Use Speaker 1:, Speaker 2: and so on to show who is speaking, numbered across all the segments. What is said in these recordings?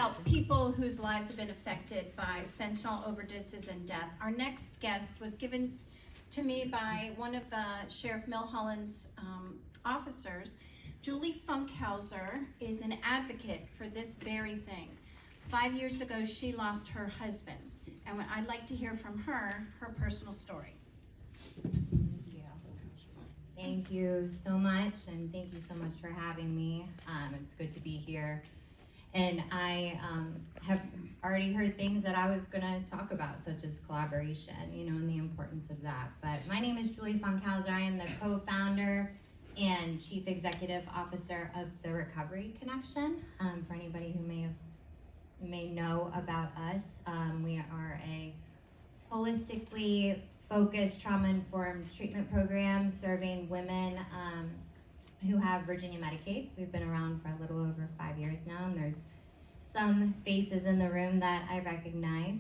Speaker 1: about people whose lives have been affected by fentanyl overdoses and death. Our next guest was given to me by one of Sheriff Milholland's officers. Julie Funkhouser is an advocate for this very thing. 5 years ago, she lost her husband, and I'd like to hear from her personal story.
Speaker 2: Thank you so much, and thank you so much for having me. It's good to be here. And I have already heard things that I was going to talk about, such as collaboration, and the importance of that. But my name is Julie Funkhouser. I am the co-founder and chief executive officer of the Recovery Connection. For anybody who may know about us, we are a holistically focused trauma-informed treatment program serving women who have Virginia Medicaid. We've been around for a little over 5 years now, and there's some faces in the room that I recognize.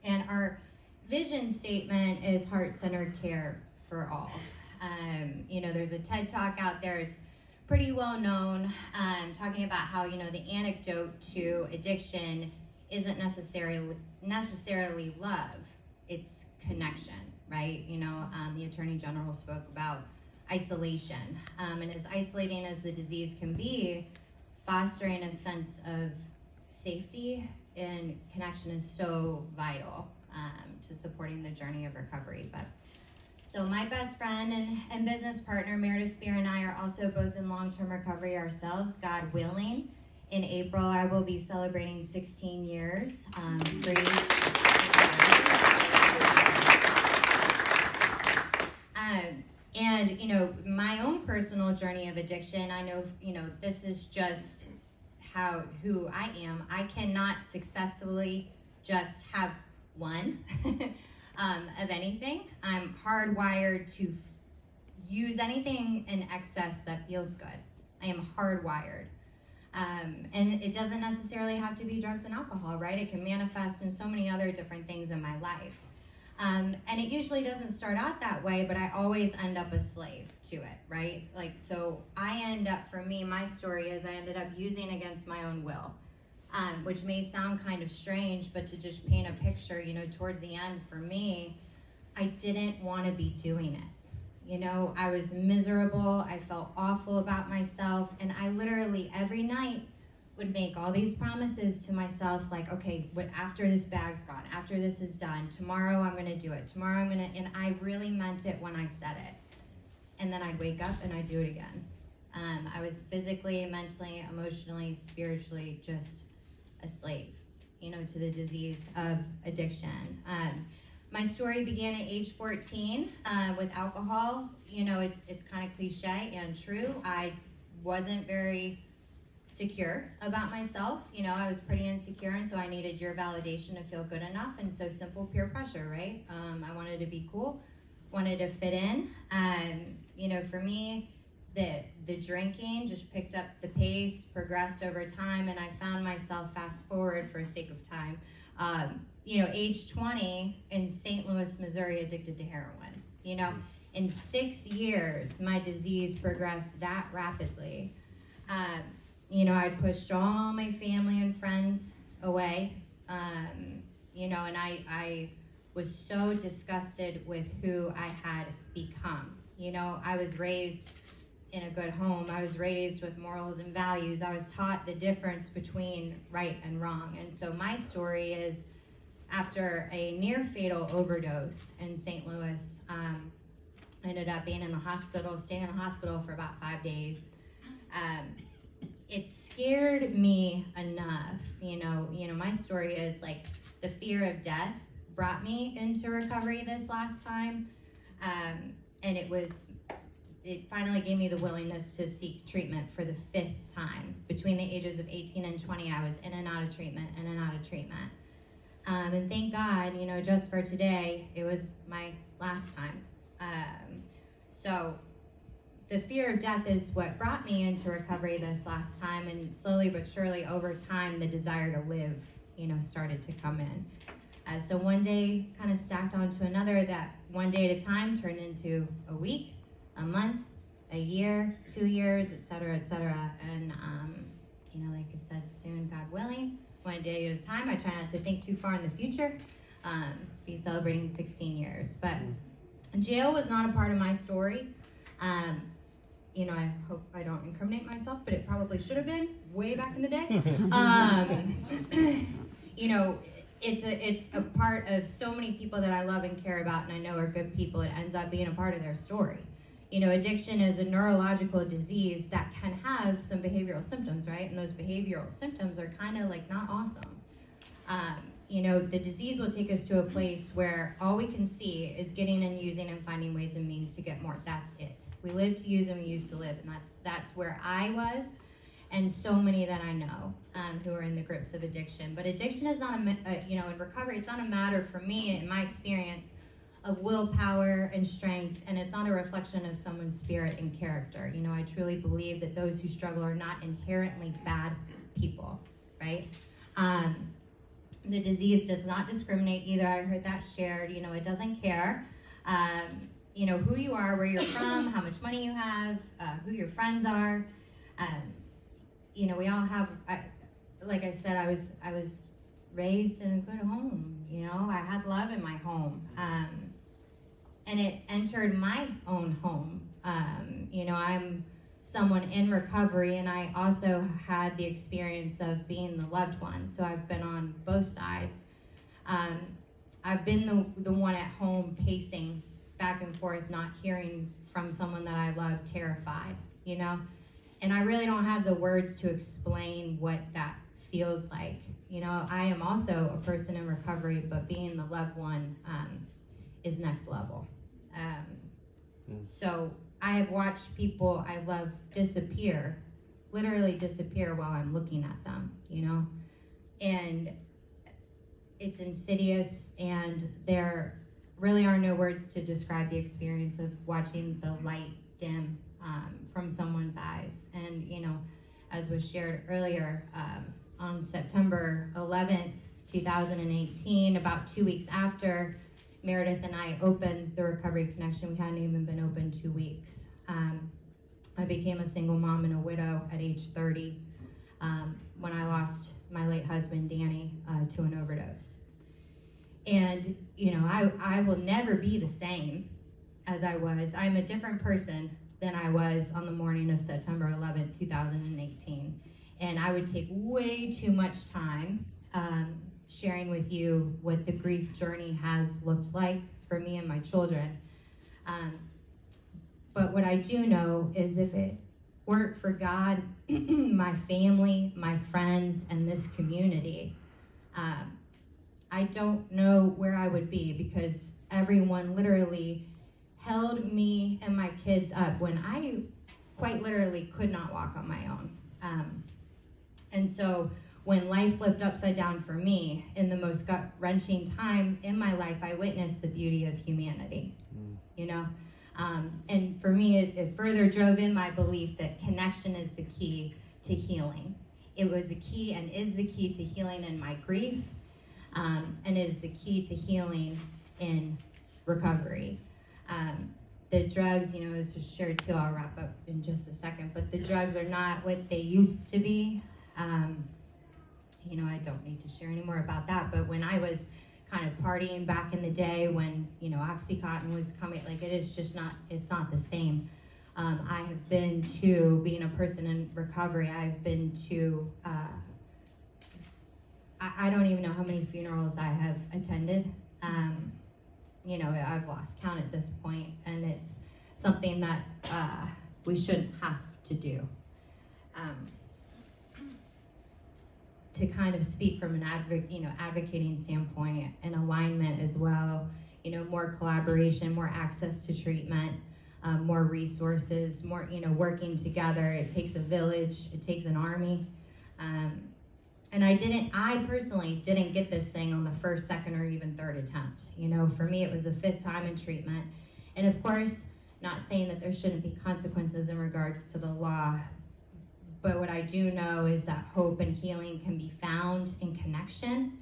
Speaker 2: And our vision statement is heart-centered care for all. There's a TED Talk out there, it's pretty well known, talking about how, the antidote to addiction isn't necessarily love, it's connection, right? The Attorney General spoke about isolation. And as isolating as the disease can be, fostering a sense of safety and connection is so vital to supporting the journey of recovery. So my best friend and business partner, Meredith Spear, and I are also both in long-term recovery ourselves, God willing. In April, I will be celebrating 16 years free. And my own personal journey of addiction, I know, this is just who I am. I cannot successfully just have one of anything. I'm hardwired to use anything in excess that feels good. I am hardwired. And it doesn't necessarily have to be drugs and alcohol, right? It can manifest in so many other different things in my life. And it usually doesn't start out that way, but I always end up a slave to it, right? So for me, my story is I ended up using against my own will, which may sound kind of strange, but to just paint a picture, towards the end for me, I didn't want to be doing it. I was miserable, I felt awful about myself, and I literally every night would make all these promises to myself, like, okay, after this bag's gone, after this is done, tomorrow I'm gonna do it, and I really meant it when I said it. And then I'd wake up and I'd do it again. I was physically, mentally, emotionally, spiritually just a slave, to the disease of addiction. My story began at age 14 with alcohol. It's kind of cliche and true. I wasn't very secure about myself. I was pretty insecure, and so I needed your validation to feel good enough, and so simple peer pressure, right? I wanted to be cool, wanted to fit in. For me, the drinking just picked up the pace, progressed over time, and I found myself, fast forward for sake of time, age 20 in St. Louis, Missouri, addicted to heroin. In 6 years, my disease progressed that rapidly. I'd pushed all my family and friends away, and I was so disgusted with who I had become. I was raised in a good home. I was raised with morals and values. I was taught the difference between right and wrong. And so my story is, after a near fatal overdose in St. Louis, I ended up being in the hospital, staying in the hospital for about 5 days. It scared me enough, my story is like the fear of death brought me into recovery this last time. And it finally gave me the willingness to seek treatment for the 5th time. Between the ages of 18 and 20, I was in and out of treatment, and thank God, just for today, it was my last time. So the fear of death is what brought me into recovery this last time, and slowly but surely over time, the desire to live, started to come in. So one day kind of stacked onto another, that one day at a time turned into a week, a month, a year, 2 years, et cetera, and like I said, soon, God willing, one day at a time. I try not to think too far in the future. Be celebrating 16 years. But jail was not a part of my story. I hope I don't incriminate myself, but it probably should have been way back in the day. It's a part of so many people that I love and care about and I know are good people. It ends up being a part of their story. Addiction is a neurological disease that can have some behavioral symptoms, right? And those behavioral symptoms are kind of like not awesome. The disease will take us to a place where all we can see is getting and using and finding ways and means to get more. That's it. We live to use and we use to live, and that's where I was, and so many that I know who are in the grips of addiction. But addiction is not in recovery, it's not a matter for me, in my experience, of willpower and strength, and it's not a reflection of someone's spirit and character. I truly believe that those who struggle are not inherently bad people, right? The disease does not discriminate either. I heard that shared. It doesn't care. Who you are, where you're from, how much money you have, who your friends are. We all have, like I said, I was raised in a good home. I had love in my home. And it entered my own home. I'm someone in recovery, and I also had the experience of being the loved one. So I've been on both sides. I've been the one at home pacing back and forth, not hearing from someone that I love, terrified, And I really don't have the words to explain what that feels like. I am also a person in recovery, but being the loved one is next level. So I have watched people I love disappear, literally disappear while I'm looking at them, And it's insidious, and there really are no words to describe the experience of watching the light dim from someone's eyes. And, as was shared earlier, on September 11th, 2018, about 2 weeks after Meredith and I opened the Recovery Connection, we hadn't even been open 2 weeks. I became a single mom and a widow at age 30 when I lost my late husband, Danny, to an overdose. And, I will never be the same as I was. I'm a different person than I was on the morning of September 11th, 2018. And I would take way too much time sharing with you what the grief journey has looked like for me and my children. But what I do know is if it weren't for God, my family, my friends, and this community, I don't know where I would be, because everyone literally held me and my kids up when I quite literally could not walk on my own. And so when life flipped upside down for me, in the most gut-wrenching time in my life, I witnessed the beauty of humanity, And for me, it further drove in my belief that connection is the key to healing. It was the key and is the key to healing in my grief, and is the key to healing in recovery. The drugs, as was shared too, I'll wrap up in just a second, but the drugs are not what they used to be. I don't need to share any more about that, but when I was kind of partying back in the day when, Oxycontin was coming, it is just not, it's not the same. I have been to, being a person in recovery, I've been to, I don't even know how many funerals I have attended. I've lost count at this point, and it's something that we shouldn't have to do. To kind of speak from an advocating standpoint and alignment as well, more collaboration, more access to treatment, more resources, more, working together. It takes a village, it takes an army. And I personally didn't get this thing on the first, second, or even third attempt. For me, it was the 5th time in treatment. And of course, not saying that there shouldn't be consequences in regards to the law, but what I do know is that hope and healing can be found in connection.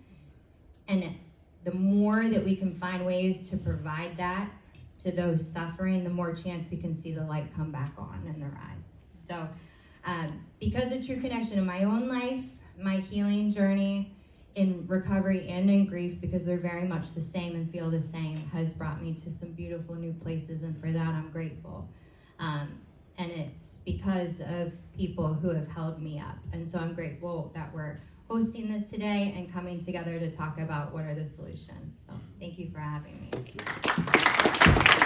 Speaker 2: And the more that we can find ways to provide that to those suffering, the more chance we can see the light come back on in their eyes. So because of True Connection in my own life, my healing journey in recovery and in grief, because they're very much the same and feel the same, has brought me to some beautiful new places, and for that I'm grateful. And it's because of people who have held me up. And so I'm grateful that we're hosting this today and coming together to talk about what are the solutions. So thank you for having me.
Speaker 3: Thank you.